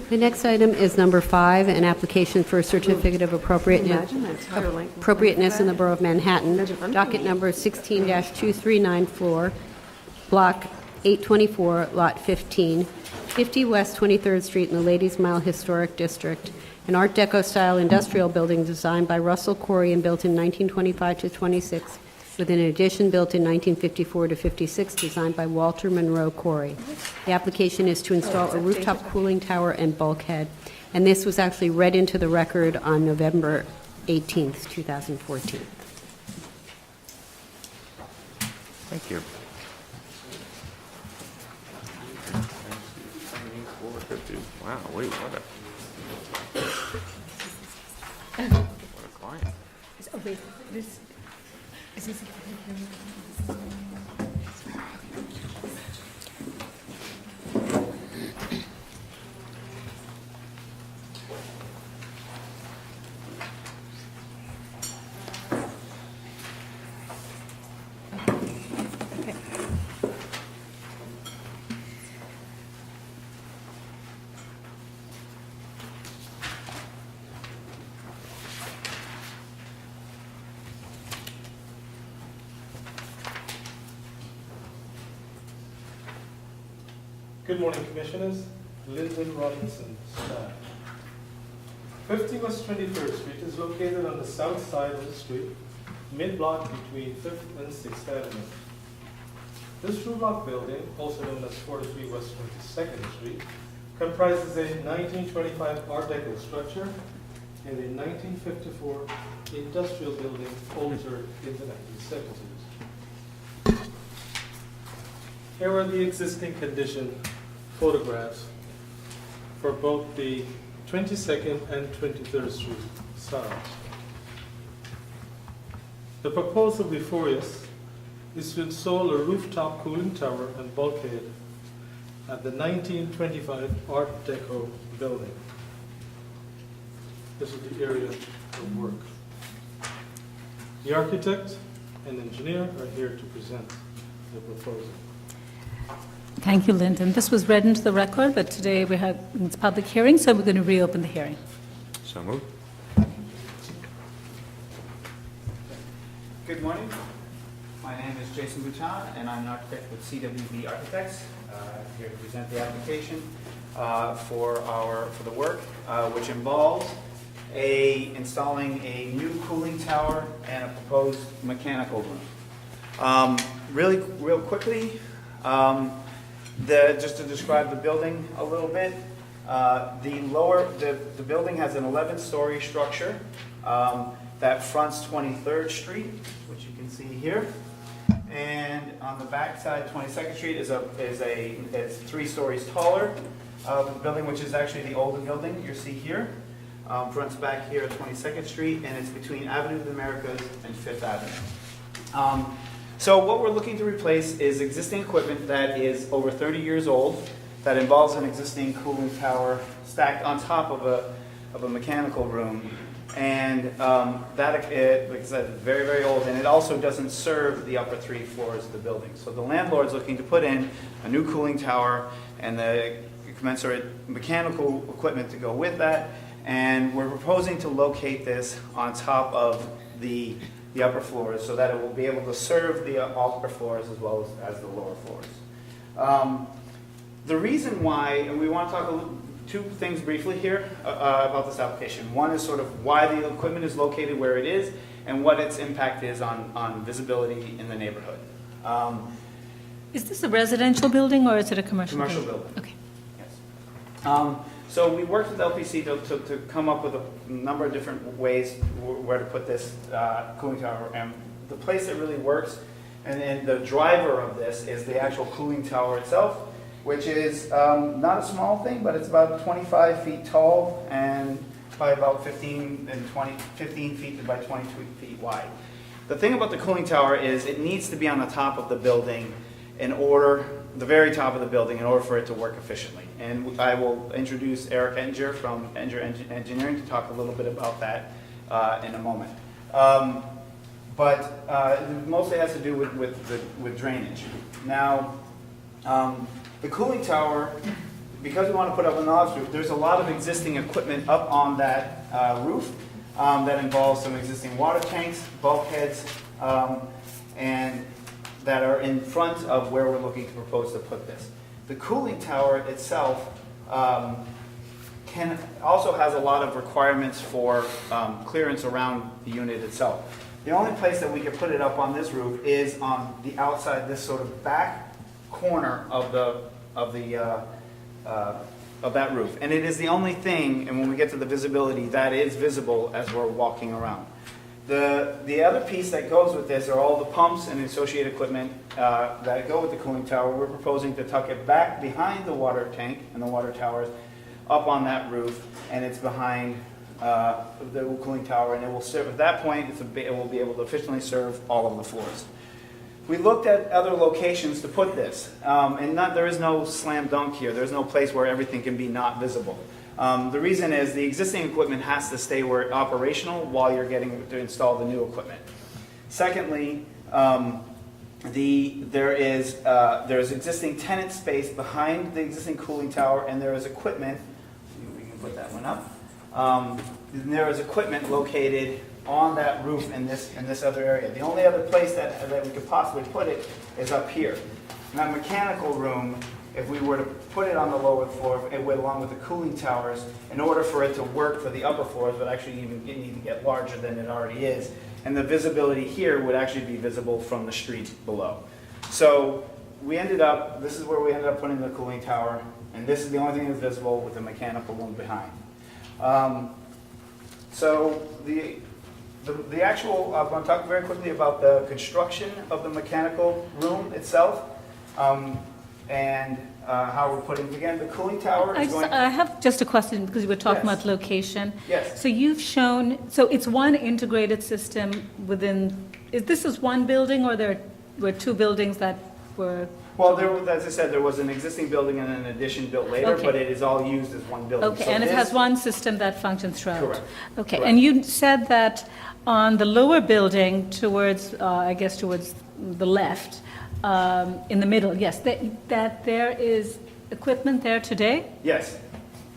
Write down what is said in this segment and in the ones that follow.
The next item is number 5, an application for a certificate of appropriateness in the Borough of Manhattan, docket number 16-2394, block 824, lot 15, 50 West 23rd Street in the Ladies Mile Historic District, an Art Deco-style industrial building designed by Russell Corey and built in 1925 to 26, with an addition built in 1954 to 56, designed by Walter Monroe Corey. The application is to install a rooftop cooling tower and bulkhead, and this was actually read into the record on November 18th, 2014. Thank you. Wow, wait, what a client. Oh, wait, this is this. Good morning, Commissioners. Lyndon Robinson, staff. 50 West 23rd Street is located on the south side of the street, mid-block between 5th and 6th Avenue. This two-block building, also known as 43 West 22nd Street, comprises a 1925 Art Deco structure and a 1954 industrial building altered in the 1970s. Here are the existing condition photographs for both the 22nd and 23rd Street sides. The proposal before us is to install a rooftop cooling tower and bulkhead at the 1925 Art Deco building. This is the area of work. The architect and engineer are here to present the proposal. Thank you, Lyndon. This was read into the record, but today we had it's public hearing, so we're going to reopen the hearing. So moved. Good morning. My name is Jason Boutin, and I'm an architect with CWB Architects. Here to present the application for the work, which involves installing a new cooling tower and a proposed mechanical room. Real quickly. Just to describe the building a little bit, the building has an 11-story structure that fronts 23rd Street, which you can see here, and on the back side, 22nd Street is 3 stories taller. The building, which is actually the older building you see here, fronts back here at 22nd Street, and it's between Avenue of the Americas and 5th Avenue. So what we're looking to replace is existing equipment that is over 30 years old, that involves an existing cooling tower stacked on top of a mechanical room. And like I said, very, very old, and it also doesn't serve the upper 3 floors of the building. So the landlord's looking to put in a new cooling tower and the commensurate mechanical equipment to go with that. And we're proposing to locate this on top of the upper floors so that it will be able to serve the upper floors as well as the lower floors. The reason why, and we want to talk two things briefly here about this application. One is sort of why the equipment is located where it is and what its impact is on visibility in the neighborhood. Is this a residential building or is it a commercial building? Commercial building. Okay. Yes. So we worked with LPC to come up with a number of different ways where to put this cooling tower. And the place that really works, and the driver of this, is the actual cooling tower itself, which is not a small thing, but it's about 25 feet tall and by about 15 feet by 22 feet wide. The thing about the cooling tower is it needs to be on the top of the building the very top of the building in order for it to work efficiently. And I will introduce Eric Enger from Enger Engineering to talk a little bit about that in a moment. But it mostly has to do with drainage. Now, the cooling tower because we want to put up an NOx roof, there's a lot of existing equipment up on that roof that involves some existing water tanks, bulkheads, and that are in front of where we're looking to propose to put this. The cooling tower itself also has a lot of requirements for clearance around the unit itself. The only place that we could put it up on this roof is on the outside, this sort of back corner of that roof. And it is the only thing, and when we get to the visibility, that is visible as we're walking around. The other piece that goes with this are all the pumps and associated equipment that go with the cooling tower. We're proposing to tuck it back behind the water tank and the water towers up on that roof, and it's behind the cooling tower, and it will serve, at that point, it will be able to efficiently serve all of the floors. We looked at other locations to put this, and there is no slam dunk here. There's no place where everything can be not visible. The reason is the existing equipment has to stay where operational while you're getting to install the new equipment. Secondly, there's existing tenant space behind the existing cooling tower, and there is equipment. We can put that one up. There is equipment located on that roof in this other area. The only other place that we could possibly put it is up here. And that mechanical room, if we were to put it on the lower floor, it would, along with the cooling towers, in order for it to work for the upper floors, would actually even need to get larger than it already is. And the visibility here would actually be visible from the street below. So we ended up, this is where we ended up putting the cooling tower, and this is the only thing that's visible with the mechanical room behind. So the actual, I'm going to talk very quickly about the construction of the mechanical room itself, and how we're putting, again, the cooling tower is going... I have just a question, because you were talking Yes. about location. Yes. So you've shown, so it's one integrated system within, this is one building, or there were two buildings that were... Well, as I said, there was an existing building and an addition built later, Okay. but it is all used as one building. Okay, So and it this- has one system that functions throughout? Correct. Okay, Correct. and you said that on the lower building towards, I guess towards the left, in the middle, yes, that there is equipment there today? Yes.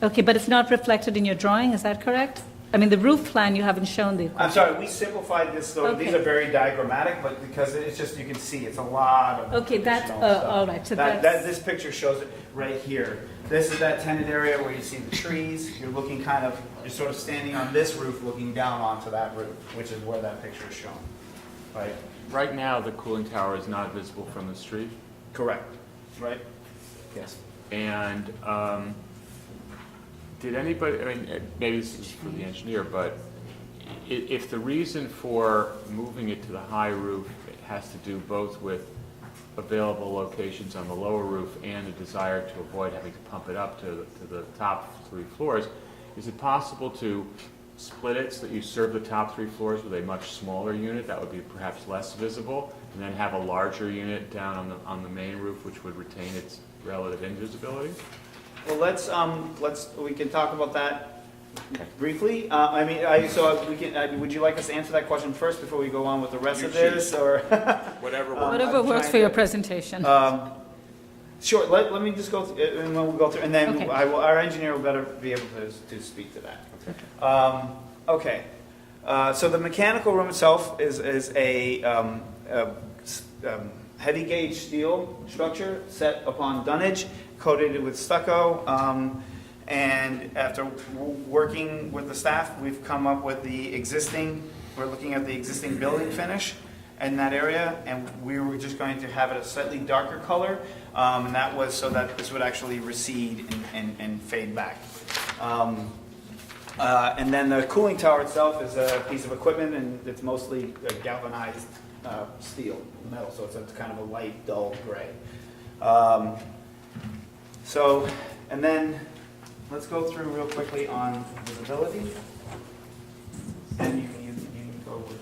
Okay, but it's not reflected in your drawing, is that correct? I mean, the roof plan, you haven't shown the equipment. I'm sorry, we simplified this, so these Okay. are very diagrammatic, but because it's just, you can see, it's a lot of Okay, that's, additional stuff. all right, so That, that's, this picture shows it right here. This is that tenant area where you see the trees. You're looking you're sort of standing on this roof, looking down onto that roof, which is where that picture is shown. Right? Right now, the cooling tower is not visible from the street, Correct. Right? Yes. and did anybody, I mean, maybe this is for the engineer, but if the reason for moving it to the high roof has to do both with available locations on the lower roof and a desire to avoid having to pump it up to the top 3 floors, is it possible to split it so that you serve the top 3 floors with a much smaller unit that would be perhaps less visible, and then have a larger unit down on the main roof which would retain its relative invisibility? Well, we can talk about that Okay. briefly. Would you like us to answer that question first before we go on with the rest You of this, or? Whatever. whatever I'm works trying for your to- presentation. Sure, let me just go, and then we'll go through, and then Okay. our engineer will better be able to speak to that. Okay, so the mechanical room itself is a heavy gauge steel structure set upon dunnage, coated with stucco, and after working with the staff, we've come up with we're looking at the existing building finish in that area, and we were just going to have it a slightly darker color, and that was so that this would actually recede and fade back. And then the cooling tower itself is a piece of equipment, and it's mostly galvanized steel, metal, so it's a kind of a light, dull gray. And then let's go through real quickly on visibility. And you can go with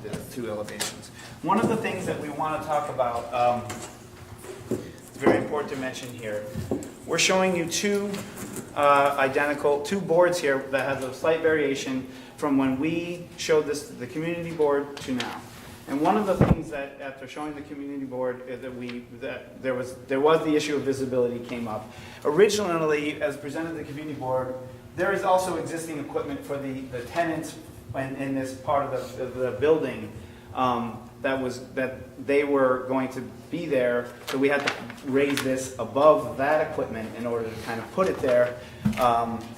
the 2 elevations. One of the things that we want to talk about, it's very important to mention here, we're showing you 2 boards here that have a slight variation from when we showed this to the community board to now. And one of the things that, after showing the community board, that there was the issue of visibility came up. Originally, as presented to the community board, there is also existing equipment for the tenants in this part of the building that they were going to be there, so we had to raise this above that equipment in order to kind of put it there.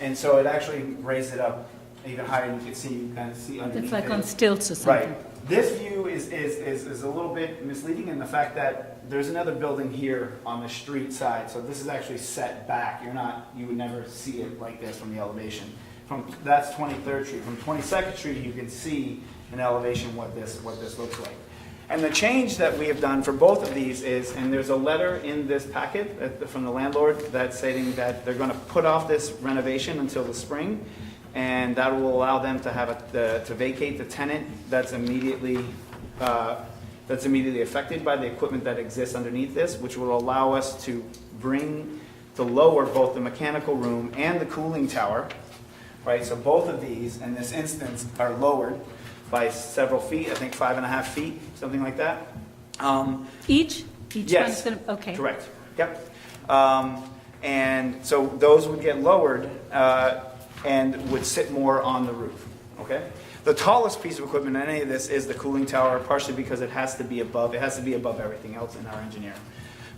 And so it actually raised it up even higher, and you can kind of see underneath It's like it. on stilts or something. Right. This view is a little bit misleading in the fact that there's another building here on the street side, so this is actually set back. You would never see it like this from the elevation. That's 23rd Street. From 22nd Street, you can see in elevation what this looks like. And the change that we have done for both of these is, and there's a letter in this packet from the landlord that's stating that they're going to put off this renovation until the spring, and that will allow them to have to vacate the tenant that's immediately affected by the equipment that exists underneath this, which will allow us to lower both the mechanical room and the cooling tower, right? So both of these, in this instance, are lowered by several feet, I think 5.5 feet, something like that. Each? Each Yes. one's gonna, okay. Correct, yep. And so those would get lowered and would sit more on the roof, okay? The tallest piece of equipment in any of this is the cooling tower, partially because it has to be above everything else, and our engineer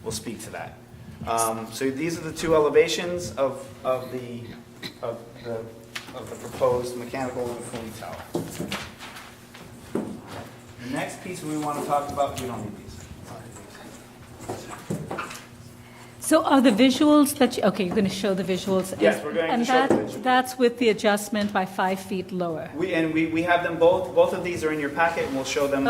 will speak to that. So these are the two elevations of the proposed mechanical and cooling tower. The next piece we want to talk about, we don't need these. So are the visuals okay, you're going to show the visuals? Yes, we're going to show the visuals. And that's with the adjustment by 5 feet lower? We have them both of these are in your packet, and we'll show them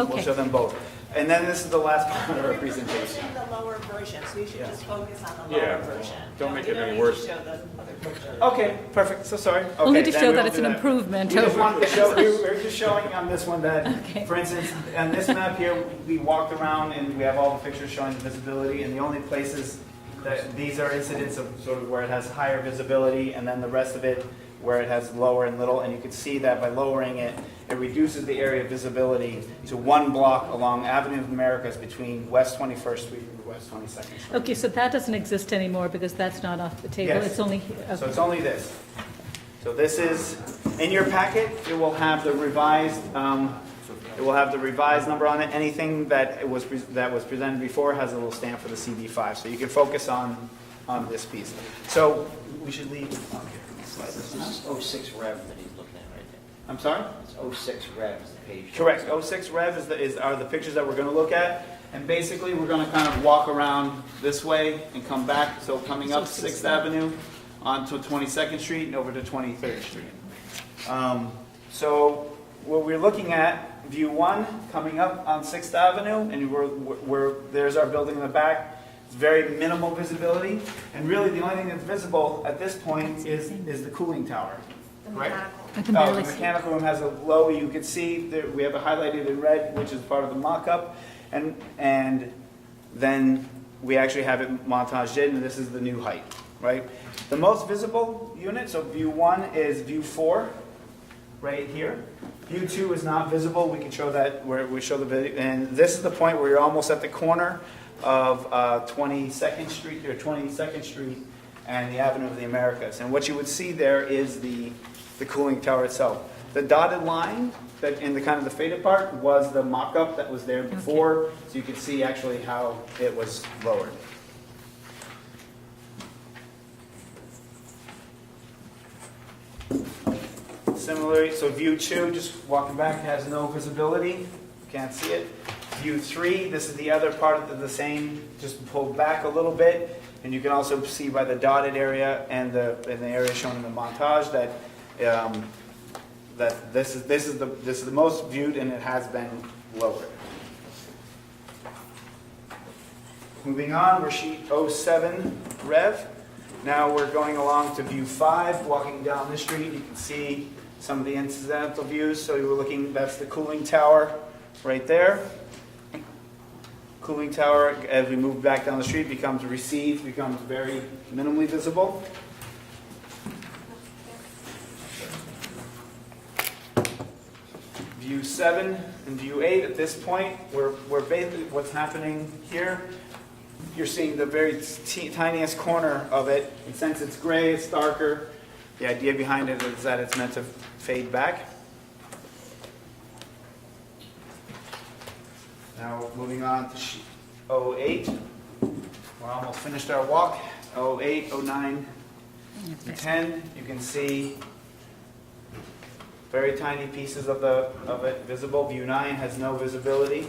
both. And then this is the last part of our presentation. The lower version, so you should just focus on the Yeah. lower version. Don't make You it any need to worse. show the other picture. Okay, perfect, so sorry. Okay, Only to then show we that won't it's do an improvement We just over- wanted to show, we're just showing on this one that, Okay. for instance, on this map here, we walked around and we have all the pictures showing the visibility, and the only places that these are incidents of sort of where it has higher visibility, and then the rest of it where it has lower and little, and you can see that by lowering it, it reduces the area of visibility to 1 block along Avenue of Americas between West 21st Street and West 22nd Street. Okay, so that doesn't exist anymore because that's not off the table? Yes. It's only here? So Okay. it's only this. So this is, in your packet, it will have the revised, number on it. Anything that was presented before has a little stamp for the CB5, so you can focus on this piece. So we should leave. This is 06 Rev that he's looking at right there. I'm sorry? It's 06 Rev is the page. Correct. 06 Rev are the pictures that we're going to look at. And basically, we're going to kind of walk around this way and come back. So coming up 6th Avenue onto 22nd Street and over to 23rd Street. So what we're looking at, view 1, coming up on 6th Avenue, and there's our building in the back. It's very minimal visibility. And really, the only thing that's visible at this point is the cooling tower. Right? I can Oh, barely the see. mechanical room has a low, you can see, we have it highlighted in red, which is part of the mock-up. And then we actually have it montaged in, and this is the new height, right? The most visible unit, so view 1 is view 4, right here. View 2 is not visible, we can show that, where we show the video, and this is the point where you're almost at the corner of 22nd Street and the Avenue of the Americas. And what you would see there is the cooling tower itself. The dotted line that in the kind of the faded part was the mock-up that was there before, so you can see actually how it was lowered. Similarly, so view 2, just walking back, has no visibility, can't see it. View 3, this is the other part of the same, just pulled back a little bit, and you can also see by the dotted area and the area shown in the montage that this is the most viewed, and it has been lowered. Moving on, we're sheet 07 Rev. Now we're going along to view 5, walking down the street. You can see some of the incidental views. So we're looking, that's the cooling tower right there. Cooling tower, as we move back down the street, becomes very minimally visible. View 7, in view 8, at this point, we're basically, what's happening here, you're seeing the very tiniest corner of it, and since it's gray, it's darker, the idea behind it is that it's meant to fade back. Now, moving on to sheet 08. We're almost finished our walk. 08, 09, and 10. You can see very tiny pieces of it visible. View 9 has no visibility.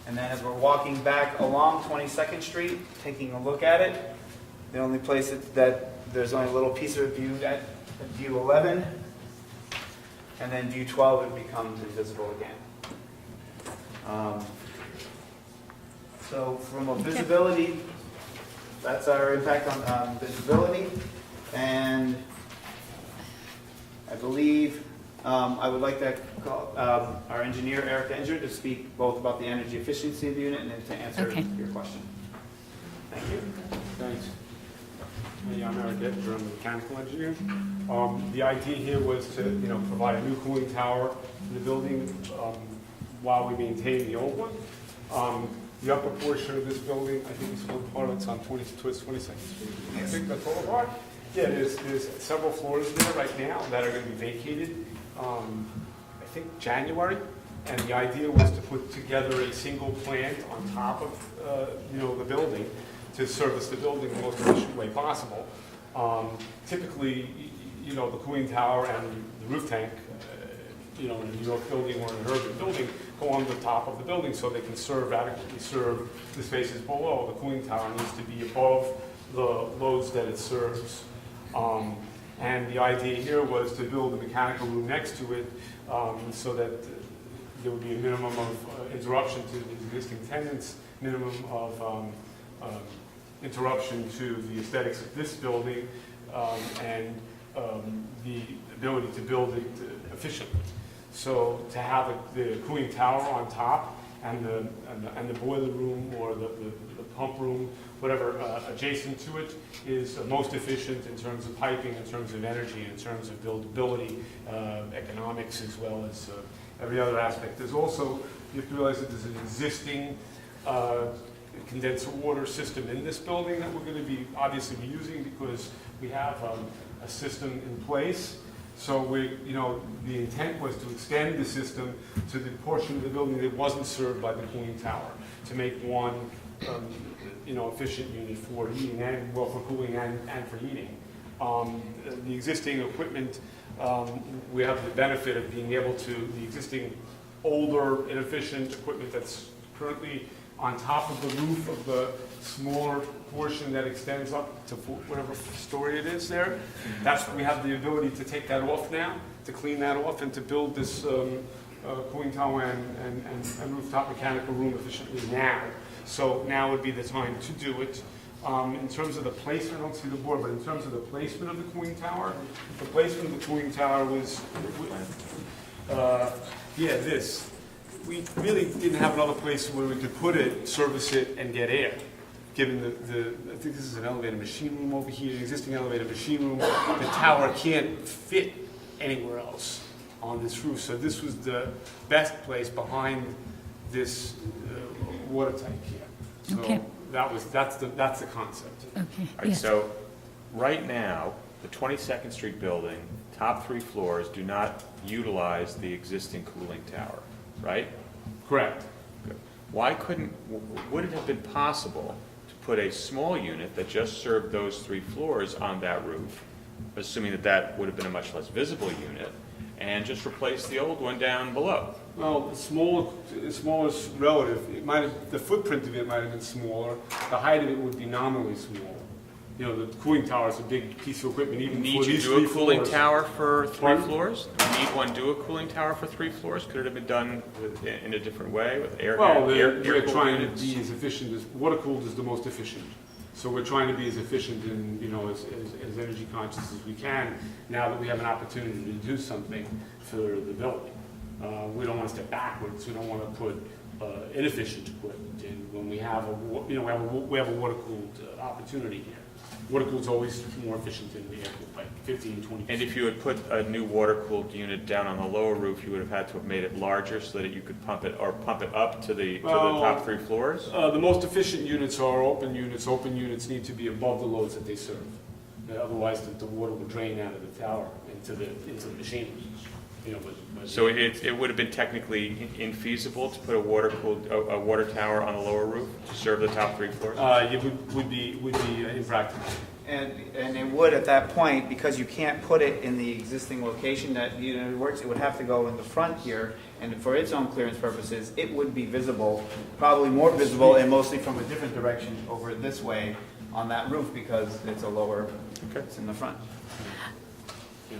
And then as we're walking back along 22nd Street, taking a look at it, the only place that there's only a little piece of view at view 11, and then view 12 it becomes invisible again. So from a visibility, that's our impact on visibility. And I believe I would like to call our engineer, Eric Enger, to speak both about the energy efficiency of the unit and then to answer Okay. your question. Thank you. Thanks. Hey, I'm Eric Ettinger, I'm a mechanical engineer. The idea here was to, provide a new cooling tower in the building while we maintain the old one. The upper portion of this building, I think it's one part of it's on 22nd Street. I think that's all part. Yeah, there's several floors there right now that are going to be vacated, I think January. And the idea was to put together a single plant on top of, the building to service the building the most efficient way possible. Typically, the cooling tower and the roof tank, in a New York building or an urban building, go on the top of the building so they can adequately serve the spaces below. The cooling tower needs to be above the loads that it serves. And the idea here was to build a mechanical room next to it so that there would be a minimum of interruption to the existing tenants, minimum of interruption to the aesthetics of this building, and the ability to build it efficiently. So to have the cooling tower on top and the boiler room or the pump room, whatever adjacent to it, is most efficient in terms of piping, in terms of energy, in terms of buildability, economics, as well as every other aspect. There's also, you have to realize that there's an existing condenser water system in this building that we're going to be obviously using because we have a system in place. So the intent was to extend the system to the portion of the building that wasn't served by the cooling tower to make one, efficient unit for heating and, well, for cooling and for heating. The existing equipment, we have the benefit of being able to, the existing older, inefficient equipment that's currently on top of the roof of the smaller portion that extends up to whatever story it is there. We have the ability to take that off now, to clean that off, and to build this cooling tower and rooftop mechanical room efficiently now. So now would be the time to do it. In terms of the placement, I don't see the board, but in terms of the placement of the cooling tower, the placement of the cooling tower was, this. We really didn't have another place where we could put it, service it, and get air. Given I think this is an elevated machine room over here, an existing elevated machine room. The tower can't fit anywhere else on this roof. So this was the best place behind this water tank here. So Okay. that's the concept. Okay, All right, yes. so right now, the 22nd Street building, top 3 floors do not utilize the existing cooling tower, right? Correct. Good. Why would it have been possible to put a small unit that just served those 3 floors on that roof, assuming that would have been a much less visible unit, and just replace the old one down below? Well, small is relative. The footprint of it might have been smaller. The height of it would be nominally smaller. The cooling tower is a big piece of equipment, even Need for you these do 3 a cooling floors. tower for 3 Pardon? floors? Need one do a cooling tower for 3 floors? Could it have been done in a different way with air? Well, air we're cooled trying units? to be as efficient as, water cooled is the most efficient. So we're trying to be as efficient and, as energy conscious as we can now that we have an opportunity to do something for the building. We don't want to step backwards. We don't want to put inefficient equipment in when we have a water cooled opportunity here. Water-cooled is always more efficient than the air-cooled, like 15, 20%. And if you had put a new water-cooled unit down on the lower roof, you would have had to have made it larger so that you could pump it up to the top 3 floors? The most efficient units are open units. Open units need to be above the loads that they serve. Otherwise, the water will drain out of the tower into the machine. You know, So it would have been technically infeasible to put a water tower on the lower roof to serve the top 3 floors? it would be impractical. And it would at that point, because you can't put it in the existing location that it works, it would have to go in the front here, and for its own clearance purposes, it would be visible, probably more visible and mostly from a different direction over this way on that roof because it's a lower, it's in the front.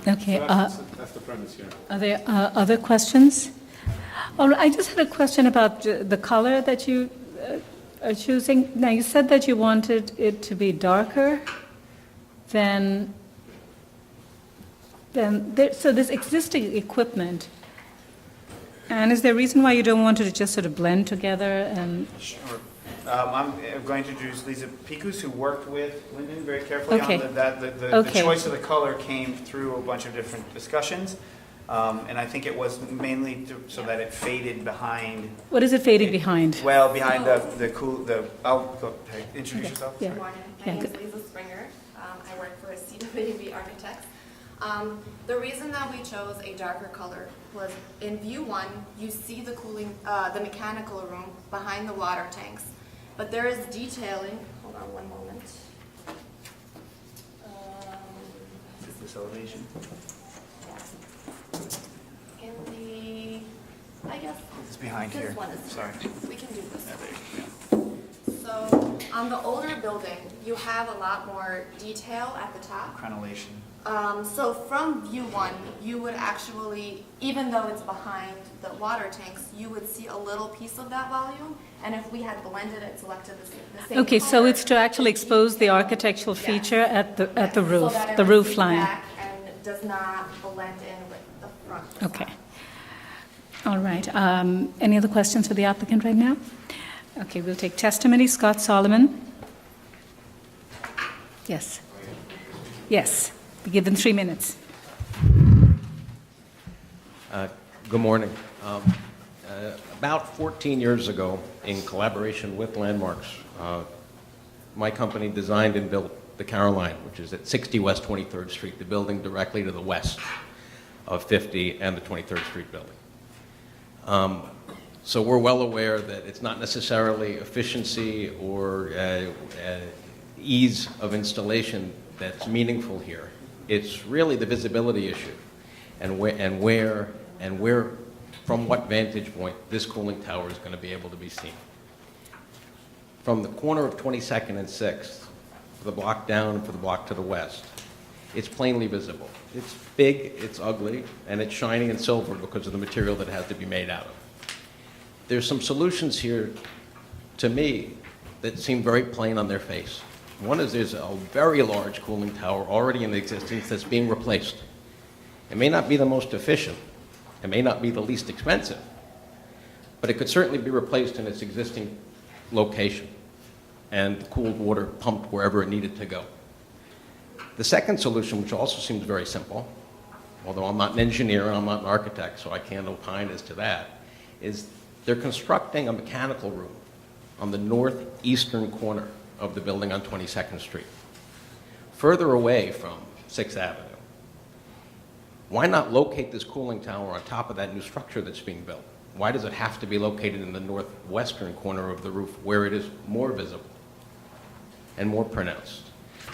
Okay, So that's the premise here. are there other questions? Oh, I just had a question about the color that you are choosing. Now, you said that you wanted it to be darker than so this existing equipment, and is there a reason why you don't want it to just sort of blend together and? Sure. I'm going to introduce Lisa Picus, who worked with Lyndon very carefully Okay. on that. The Okay. choice of the color came through a bunch of different discussions, and I think it was mainly so that it faded behind. What is it fading behind? Well, behind introduce Okay. yourself. Yeah. Good morning. Yeah, My name is good. Lisa Springer. I work for CWB Architects. The reason that we chose a darker color was in view 1, you see the cooling, the mechanical room behind the water tanks. But there is detailing, hold on one moment. Is this elevation? In the, I guess, It's behind here. this one is, Sorry. we can do this. Yeah, there you go. So on the older building, you have a lot more detail at the top. Crenellation. So from view 1, you would actually, even though it's behind the water tanks, you would see a little piece of that volume. And if we had blended it, selected the same Okay, so color, it's to actually expose the architectural Yes. feature at the so roof, that it the roof reflects line. back and does not blend in with the front. Okay. All right. Any other questions for the applicant right now? Okay, we'll take testimony. Scott Solomon. Yes. Yes. Be given 3 minutes. Good morning. About 14 years ago, in collaboration with Landmarks, my company designed and built the Caroline, which is at 60 West 23rd Street, the building directly to the west of 50 and the 23rd Street building. So we're well aware that it's not necessarily efficiency or ease of installation that's meaningful here. It's really the visibility issue and where, from what vantage point this cooling tower is going to be able to be seen. From the corner of 22nd and 6th, for the block down and for the block to the west, it's plainly visible. It's big, it's ugly, and it's shiny and silver because of the material that it has to be made out of. There's some solutions here, to me, that seem very plain on their face. One is there's a very large cooling tower already in existence that's being replaced. It may not be the most efficient, it may not be the least expensive, but it could certainly be replaced in its existing location and the cooled water pumped wherever it needed to go. The second solution, which also seems very simple, although I'm not an engineer and I'm not an architect, so I can't opine as to that, is they're constructing a mechanical room on the northeastern corner of the building on 22nd Street, further away from 6th Avenue. Why not locate this cooling tower on top of that new structure that's being built? Why does it have to be located in the northwestern corner of the roof where it is more visible and more pronounced?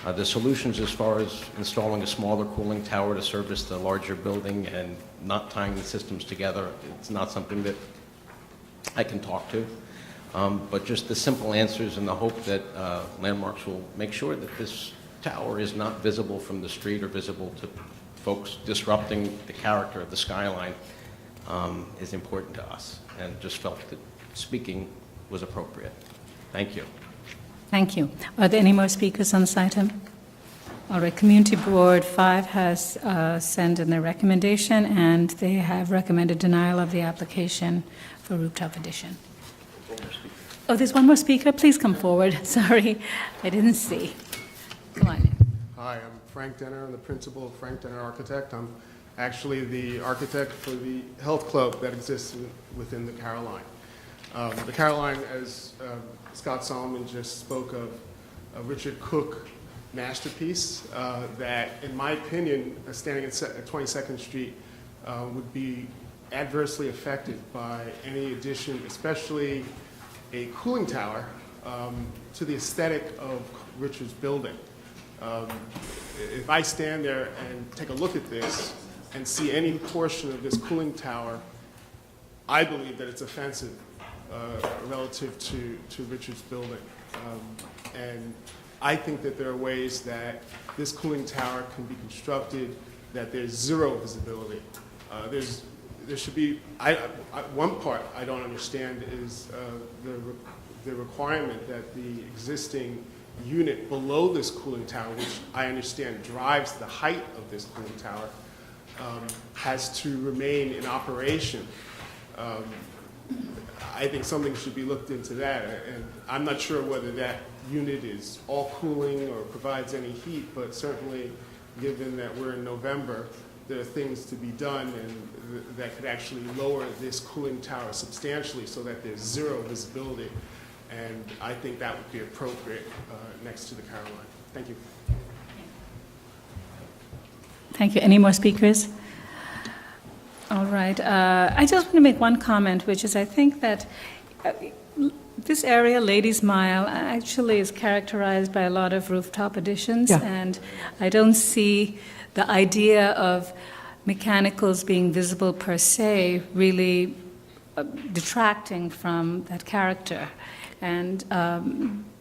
The solutions as far as installing a smaller cooling tower to service the larger building and not tying the systems together, it's not something that I can talk to. But just the simple answers in the hope that Landmarks will make sure that this tower is not visible from the street or visible to folks disrupting the character of the skyline is important to us, and just felt that speaking was appropriate. Thank you. Thank you. Are there any more speakers on this item? All right, Community Board 5 has sent in their recommendation, and they have recommended denial of the application for rooftop addition. Oh, there's one more speaker. Please come forward. Sorry, I didn't see. Go on. Hi, I'm Frank Denner. I'm the principal of Frank Denner Architect. I'm actually the architect for the health club that exists within the Caroline. The Caroline, as Scott Solomon just spoke of, a Richard Cook masterpiece that, in my opinion, standing at 22nd Street would be adversely affected by any addition, especially a cooling tower, to the aesthetic of Richard's building. If I stand there and take a look at this and see any portion of this cooling tower, I believe that it's offensive relative to Richard's building. And I think that there are ways that this cooling tower can be constructed that there's zero visibility. There should be, one part I don't understand is the requirement that the existing unit below this cooling tower, which I understand drives the height of this cooling tower, has to remain in operation. I think something should be looked into that, and I'm not sure whether that unit is all cooling or provides any heat, but certainly given that we're in November, there are things to be done and that could actually lower this cooling tower substantially so that there's zero visibility. And I think that would be appropriate next to the Caroline. Thank you. Thank you. Any more speakers? All right. I just want to make one comment, which is I think that this area, Ladies Mile, actually is characterized by a lot of rooftop additions, and I don't see the idea of mechanicals being visible per se really detracting from that character. And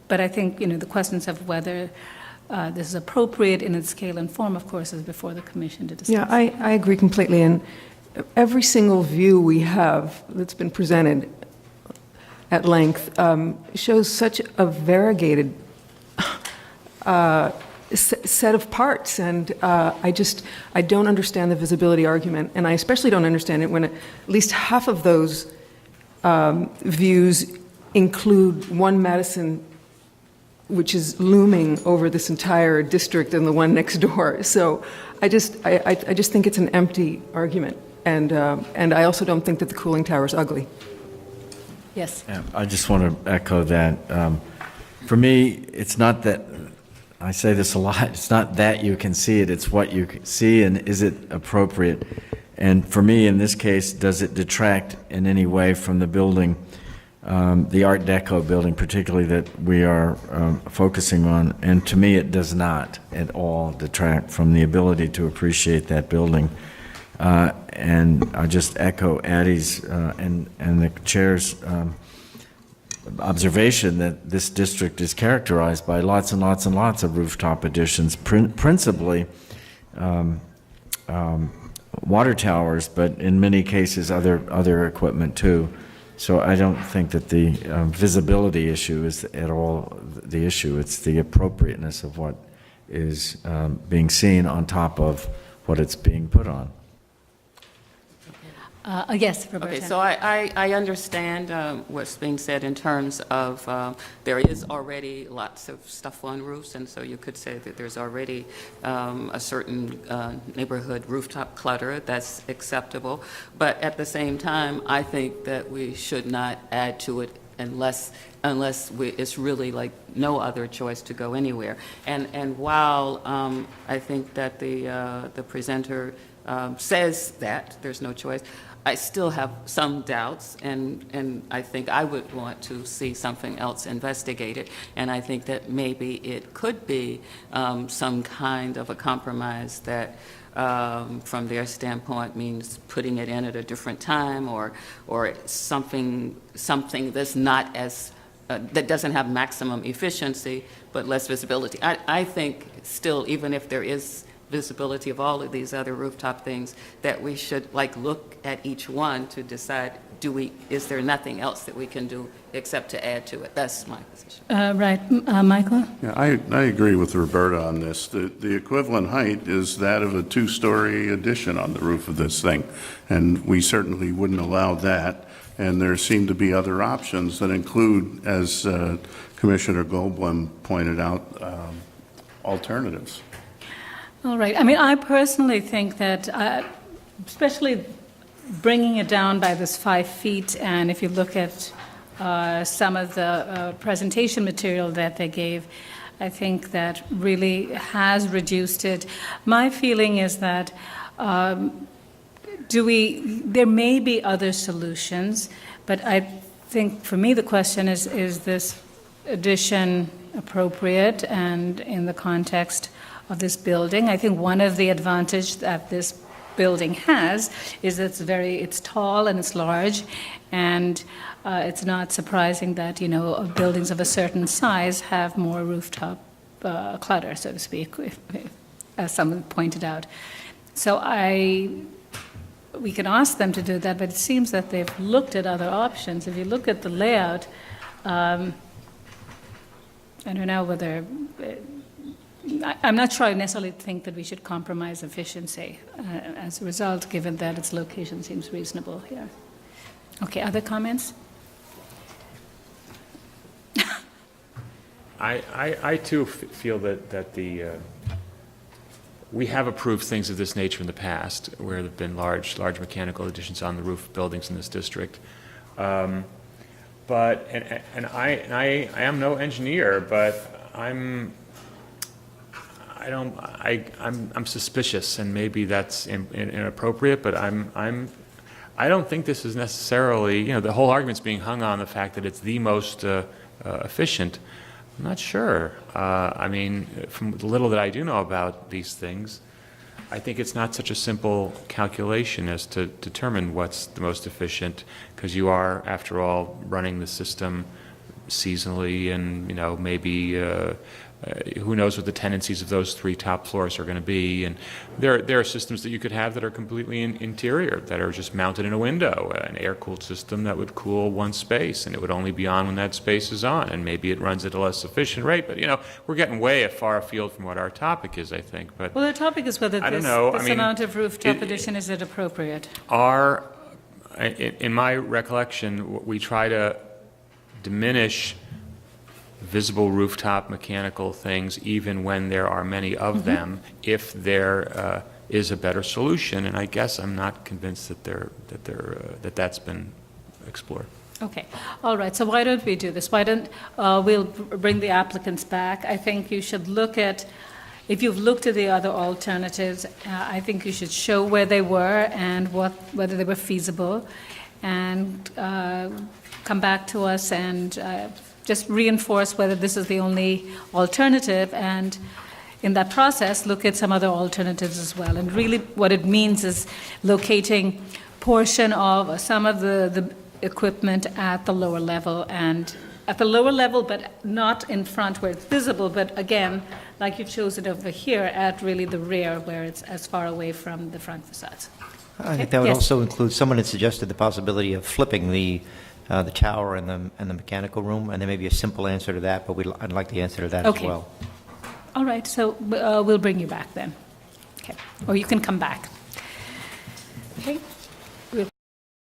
but I think the questions of whether this is appropriate in its scale and form, of course, is before the commission to discuss. Yeah, I agree completely. And every single view we have that's been presented at length shows such a variegated set of parts, and I don't understand the visibility argument, and I especially don't understand it when at least half of those views include one Madison, which is looming over this entire district, and the one next door. So I just think it's an empty argument, and I also don't think that the cooling tower is ugly. Yes. Yeah, I just want to echo that. For me, it's not that, I say this a lot, it's not that you can see it, it's what you can see and is it appropriate. And for me, in this case, does it detract in any way from the building, the Art Deco building particularly that we are focusing on? And to me, it does not at all detract from the ability to appreciate that building. And I just echo Addie's and the chair's observation that this district is characterized by lots and lots and lots of rooftop additions, principally water towers, but in many cases other equipment too. So I don't think that the visibility issue is at all the issue. It's the appropriateness of what is being seen on top of what it's being put on. Yes, Roberta. Okay, so I understand what's being said in terms of there is already lots of stuff on roofs, and so you could say that there's already a certain neighborhood rooftop clutter that's acceptable. But at the same time, I think that we should not add to it unless it's really like no other choice to go anywhere. And while I think that the presenter says that there's no choice, I still have some doubts, and I think I would want to see something else investigated. And I think that maybe it could be some kind of a compromise that, from their standpoint, means putting it in at a different time, or something that's not as that doesn't have maximum efficiency but less visibility. I think still, even if there is visibility of all of these other rooftop things, that we should look at each one to decide, is there nothing else that we can do except to add to it? That's my position. Right. Michael? Yeah, I agree with Roberta on this. The equivalent height is that of a two-story addition on the roof of this thing, and we certainly wouldn't allow that. And there seem to be other options that include, as Commissioner Goldblum pointed out, alternatives. All right. I mean, I personally think that, especially bringing it down by this 5 feet, and if you look at some of the presentation material that they gave, I think that really has reduced it. My feeling is that there may be other solutions, but I think for me the question is this addition appropriate and in the context of this building? I think one of the advantages that this building has is that it's tall and it's large, and it's not surprising that, you know, buildings of a certain size have more rooftop clutter, so to speak, as someone pointed out. So we can ask them to do that, but it seems that they've looked at other options. If you look at the layout, I don't know whether I'm not sure I necessarily think that we should compromise efficiency as a result, given that its location seems reasonable here. Okay, other comments? I too feel that we have approved things of this nature in the past, where there have been large mechanical additions on the roof of buildings in this district. But I am no engineer, but I'm suspicious, and maybe that's inappropriate, but I don't think this is necessarily, you know, the whole argument's being hung on the fact that it's the most efficient. I'm not sure. I mean, from the little that I do know about these things, I think it's not such a simple calculation as to determine what's the most efficient, because you are, after all, running the system seasonally, and, you know, maybe who knows what the tendencies of those 3 top floors are going to be. And there are systems that you could have that are completely interior, that are just mounted in a window, an air-cooled system that would cool one space, and it would only be on when that space is on, and maybe it runs at a less efficient rate. But, you know, we're getting way far afield from what our topic is, I think. But well, the topic is whether this amount of rooftop addition, is it appropriate? In my recollection, we try to diminish visible rooftop mechanical things, even when there are many of them, if there is a better solution. And I guess I'm not convinced that that's been explored. Okay, all right. So why don't we do this? Why don't we'll bring the applicants back? I think you should look at, if you've looked at the other alternatives, I think you should show where they were and whether they were feasible, and come back to us and just reinforce whether this is the only alternative, and in that process look at some other alternatives as well. And really what it means is locating portion of some of the equipment at the lower level, but not in front where it's visible, but again, like you've chosen over here, at really the rear where it's as far away from the front facades. I think that would also include, someone had suggested the possibility of flipping the tower and the mechanical room, and there may be a simple answer to that, but I'd like the answer to that as well. All right, so we'll bring you back then. Okay, or you can come back. Okay.